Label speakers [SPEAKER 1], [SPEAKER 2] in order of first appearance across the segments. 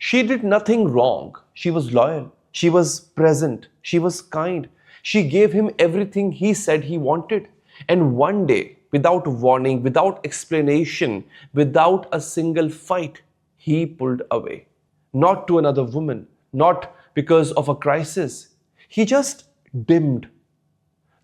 [SPEAKER 1] She did nothing wrong. She was loyal. She was present. She was kind. She gave him everything he said he wanted. And one day, without warning, without explanation, without a single fight, he pulled away. Not to another woman, not because of a crisis. He just dimmed.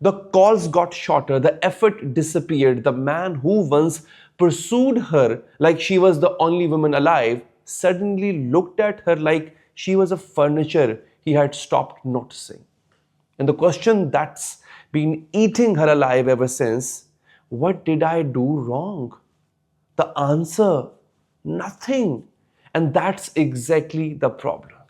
[SPEAKER 1] The calls got shorter, the effort disappeared. The man who once pursued her like she was the only woman alive suddenly looked at her like she was a furniture he had stopped noticing. And the question that's been eating her alive ever since, what did I do wrong? The answer, nothing. And that's exactly the problem.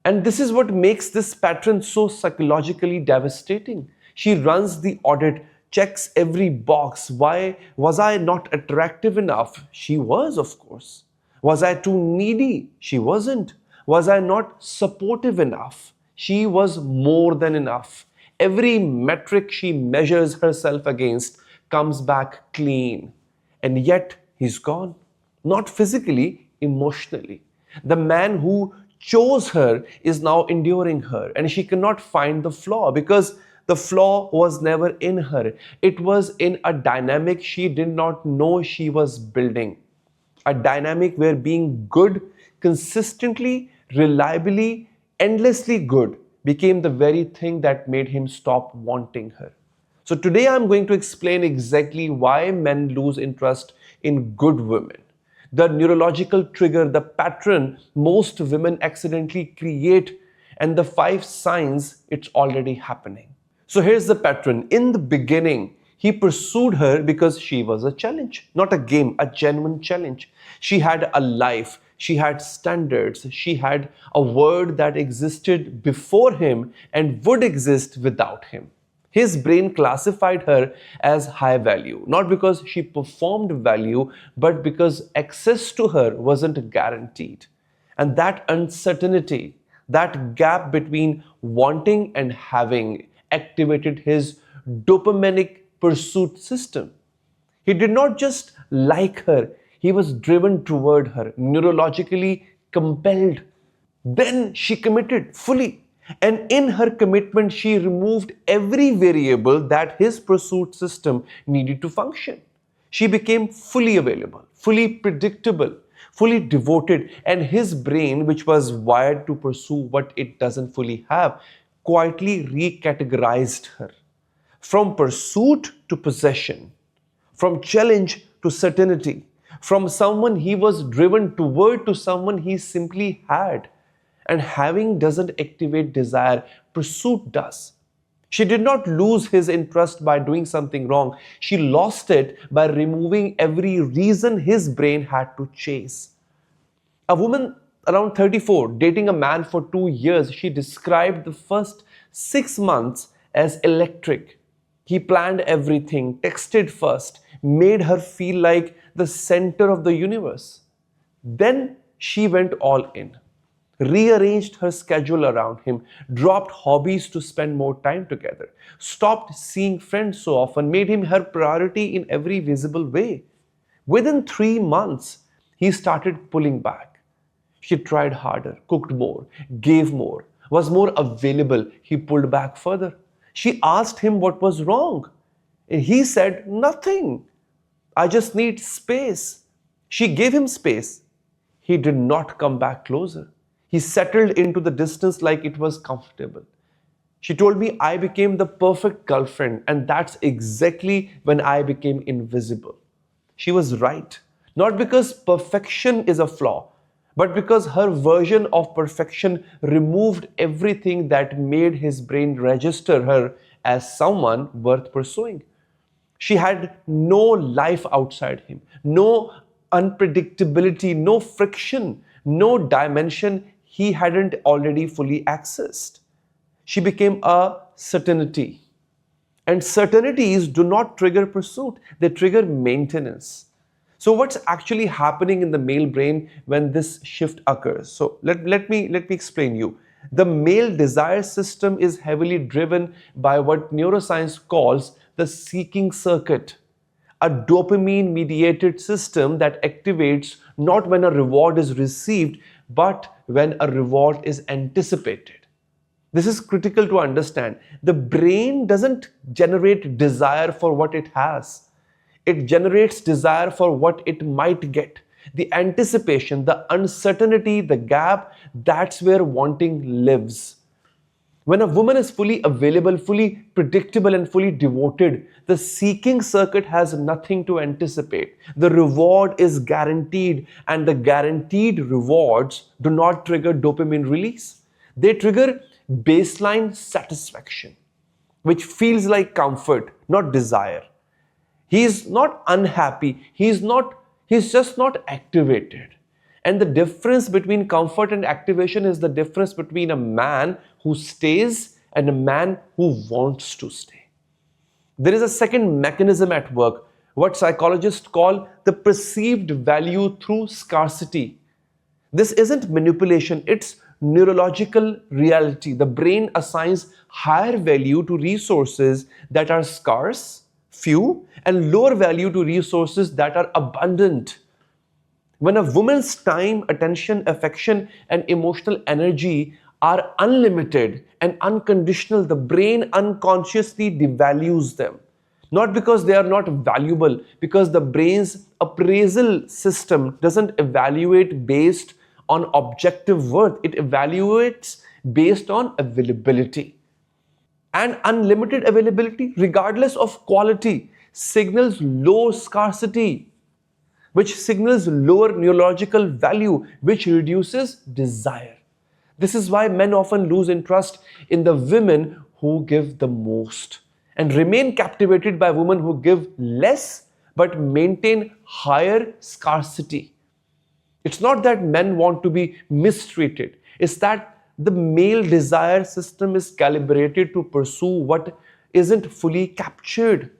[SPEAKER 1] And this is what makes this pattern so psychologically devastating. She runs the audit, checks every box. Why was I not attractive enough? She was, of course. Was I too needy? She wasn't. Was I not supportive enough? She was more than enough. Every metric she measures herself against comes back clean. And yet he's gone. Not physically, emotionally. The man who chose her is now enduring her, and she cannot find the flaw because the flaw was never in her. It was in a dynamic she did not know she was building. A dynamic where being good, consistently, reliably, endlessly good became the very thing that made him stop wanting her. So today I'm going to explain exactly why men lose interest in good women. The neurological trigger, the pattern most women accidentally create, and the 5 signs it's already happening. So here's the pattern. In the beginning, he pursued her because she was a challenge, not a game, a genuine challenge. She had a life, she had standards, she had a world that existed before him and would exist without him. His brain classified her as high value, not because she performed value, but because access to her wasn't guaranteed. And that uncertainty, that gap between wanting and having, activated his dopaminic pursuit system. He did not just like her, he was driven toward her, neurologically compelled. Then she committed fully. And in her commitment, she removed every variable that his pursuit system needed to function. She became fully available, fully predictable, fully devoted, and his brain, which was wired to pursue what it doesn't fully have, quietly recategorized her. From pursuit to possession, from challenge to certainty, from someone he was driven toward to someone he simply had. And having doesn't activate desire, pursuit does. She did not lose his interest by doing something wrong. She lost it by removing every reason his brain had to chase. A woman around 34 dating a man for 2 years, she described the first 6 months as electric. He planned everything, texted first, made her feel like the center of the universe. Then she went all in, rearranged her schedule around him, dropped hobbies to spend more time together, stopped seeing friends so often, made him her priority in every visible way. Within 3 months, he started pulling back. She tried harder, cooked more, gave more, was more available. He pulled back further. She asked him what was wrong. And he said, nothing. I just need space. She gave him space. He did not come back closer. He settled into the distance like it was comfortable. She told me I became the perfect girlfriend, and that's exactly when I became invisible. She was right. Not because perfection is a flaw, but because her version of perfection removed everything that made his brain register her as someone worth pursuing. She had no life outside him, no unpredictability, no friction, no dimension he hadn't already fully accessed. She became a certainty. And certainties do not trigger pursuit, they trigger maintenance. So what's actually happening in the male brain when this shift occurs? So let me explain you. The male desire system is heavily driven by what neuroscience calls the seeking circuit. a dopamine mediated system that activates not when a reward is received, but when a reward is anticipated. This is critical to understand. The brain doesn't generate desire for what it has. It generates desire for what it might get. The anticipation, the uncertainty, the gap, that's where wanting lives. When a woman is fully available, fully predictable, and fully devoted, the seeking circuit has nothing to anticipate. The reward is guaranteed, and the guaranteed rewards do not trigger dopamine release. They trigger baseline satisfaction, which feels like comfort, not desire. He is not unhappy, he's just not activated. And the difference between comfort and activation is the difference between a man who stays and a man who wants to stay. There is a second mechanism at work, what psychologists call the perceived value through scarcity. This isn't manipulation, it's neurological reality. The brain assigns higher value to resources that are scarce, few, and lower value to resources that are abundant. When a woman's time, attention, affection, and emotional energy are unlimited and unconditional, the brain unconsciously devalues them. Not because they are not valuable, because the brain's appraisal system doesn't evaluate based on objective worth, it evaluates based on availability. And unlimited availability, regardless of quality, signals low scarcity, which signals lower neurological value, which reduces desire. This is why men often lose interest in the women who give the most and remain captivated by women who give less but maintain higher scarcity. It's not that men want to be mistreated, it's that the male desire system is calibrated to pursue what isn't fully captured.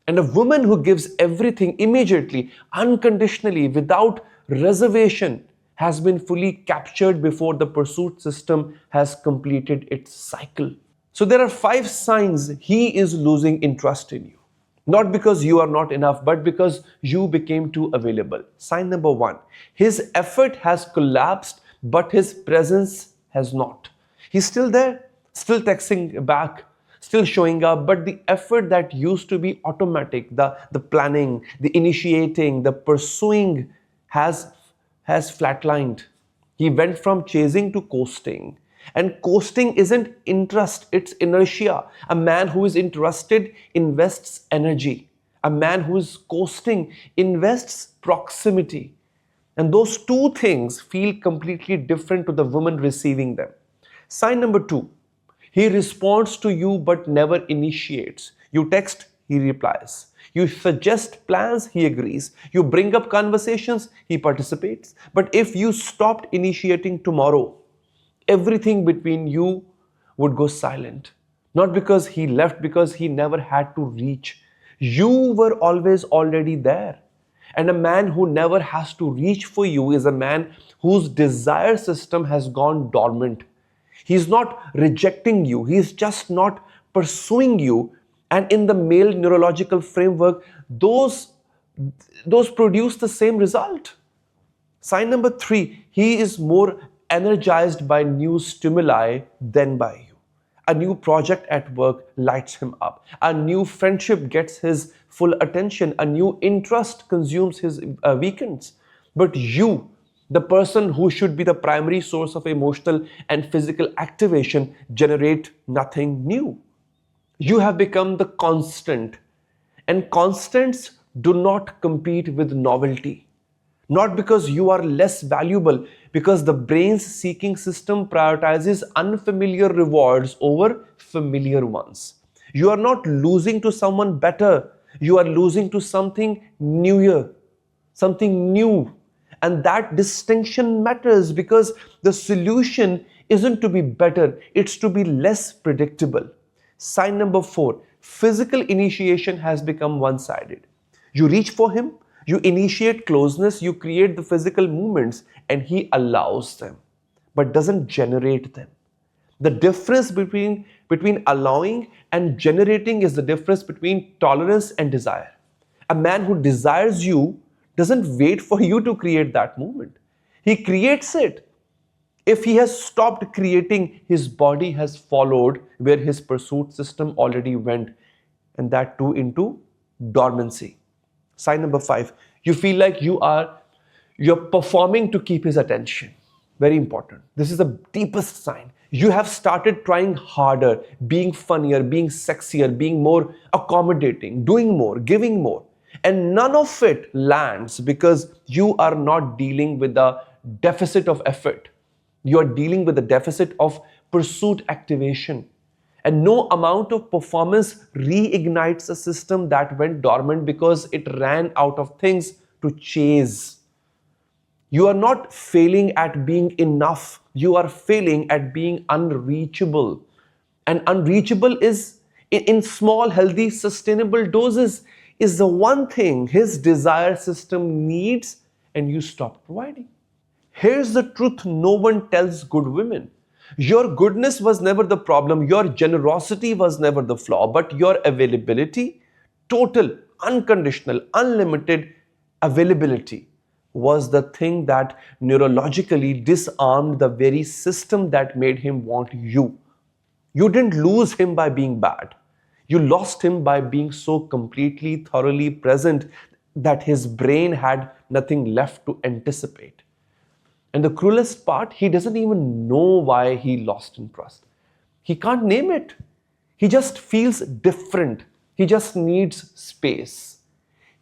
[SPEAKER 1] And a woman who gives everything immediately, unconditionally, without reservation, has been fully captured before the pursuit system has completed its cycle. So there are 5 signs he is losing interest in you. Not because you are not enough, but because you became too available. Sign number 1, his effort has collapsed, but his presence has not. He's still there, still texting back, still showing up, but the effort that used to be automatic, the planning, the initiating, the pursuing has flatlined. He went from chasing to coasting. And coasting isn't interest, it's inertia. A man who is interested invests energy. A man who is coasting invests proximity. And those two things feel completely different to the woman receiving them. Sign number 2, he responds to you but never initiates. You text, he replies. You suggest plans, he agrees. You bring up conversations, he participates. But if you stopped initiating tomorrow, everything between you would go silent. Not because he left, because he never had to reach. You were always already there. And a man who never has to reach for you is a man whose desire system has gone dormant. He's not rejecting you, he's just not pursuing you. And in the male neurological framework, those produce the same result. Sign number 3, he is more energized by new stimuli than by you. A new project at work lights him up. A new friendship gets his full attention. A new interest consumes his weekends. But you, the person who should be the primary source of emotional and physical activation, generate nothing new. You have become the constant. And constants do not compete with novelty. Not because you are less valuable, because the brain's seeking system prioritizes unfamiliar rewards over familiar ones. You are not losing to someone better, you are losing to something newer, something new. And that distinction matters because the solution isn't to be better, it's to be less predictable. Sign number 4, physical initiation has become one-sided. You reach for him, you initiate closeness, you create the physical movements, and he allows them, but doesn't generate them. The difference between allowing and generating is the difference between tolerance and desire. A man who desires you doesn't wait for you to create that moment. He creates it. If he has stopped creating, his body has followed where his pursuit system already went, and that too into dormancy. Sign number 5, you feel like you're performing to keep his attention. Very important. This is the deepest sign. You have started trying harder, being funnier, being sexier, being more accommodating, doing more, giving more. And none of it lands because you are not dealing with the deficit of effort. You are dealing with the deficit of pursuit activation. And no amount of performance reignites a system that went dormant because it ran out of things to chase. You are not failing at being enough. You are failing at being unreachable. And unreachable is, in small, healthy, sustainable doses, is the one thing his desire system needs and you stop providing. Here's the truth no one tells good women. Your goodness was never the problem. Your generosity was never the flaw. But your availability, total, unconditional, unlimited availability, was the thing that neurologically disarmed the very system that made him want you. You didn't lose him by being bad. You lost him by being so completely, thoroughly present that his brain had nothing left to anticipate. And the cruelest part, he doesn't even know why he lost in trust. He can't name it. He just feels different. He just needs space.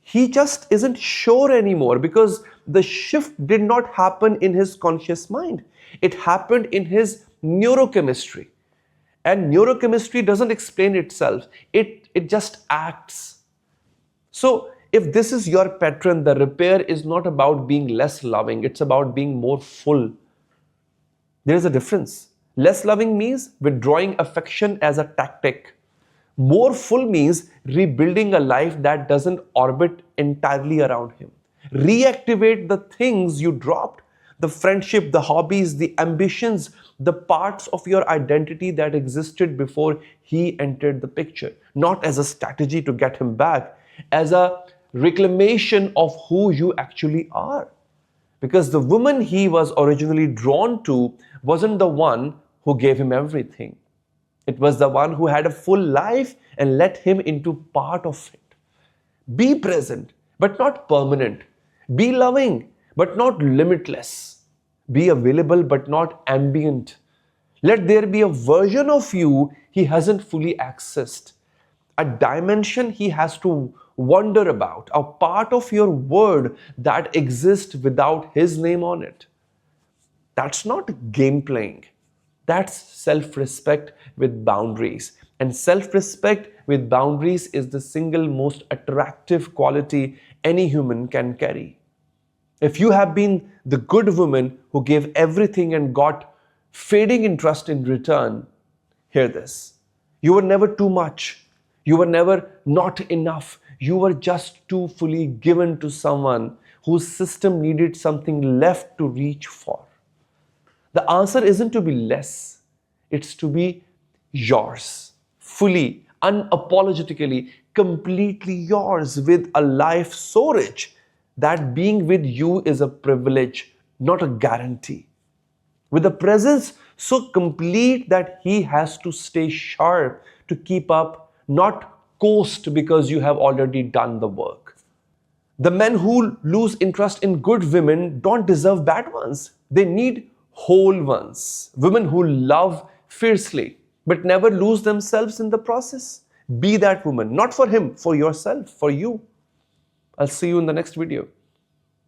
[SPEAKER 1] He just isn't sure anymore because the shift did not happen in his conscious mind. It happened in his neurochemistry. And neurochemistry doesn't explain itself. It just acts. So if this is your pattern, the repair is not about being less loving. It's about being more full. There is a difference. Less loving means withdrawing affection as a tactic. More full means rebuilding a life that doesn't orbit entirely around him. Reactivate the things you dropped, the friendship, the hobbies, the ambitions, the parts of your identity that existed before he entered the picture. Not as a strategy to get him back, as a reclamation of who you actually are. Because the woman he was originally drawn to wasn't the one who gave him everything. It was the one who had a full life and let him into part of it. Be present, but not permanent. Be loving, but not limitless. Be available, but not ambient. Let there be a version of you he hasn't fully accessed, a dimension he has to wonder about, a part of your world that exists without his name on it. That's not game playing. That's self-respect with boundaries. And self-respect with boundaries is the single most attractive quality any human can carry. If you have been the good woman who gave everything and got fading interest in return, hear this. You were never too much. You were never not enough. You were just too fully given to someone whose system needed something left to reach for. The answer isn't to be less. It's to be yours. Fully, unapologetically, completely yours, with a life so rich that being with you is a privilege, not a guarantee. With a presence so complete that he has to stay sharp to keep up, not coast because you have already done the work. The men who lose interest in good women don't deserve bad ones. They need whole ones. Women who love fiercely but never lose themselves in the process. Be that woman, not for him, for yourself, for you. I'll see you in the next video.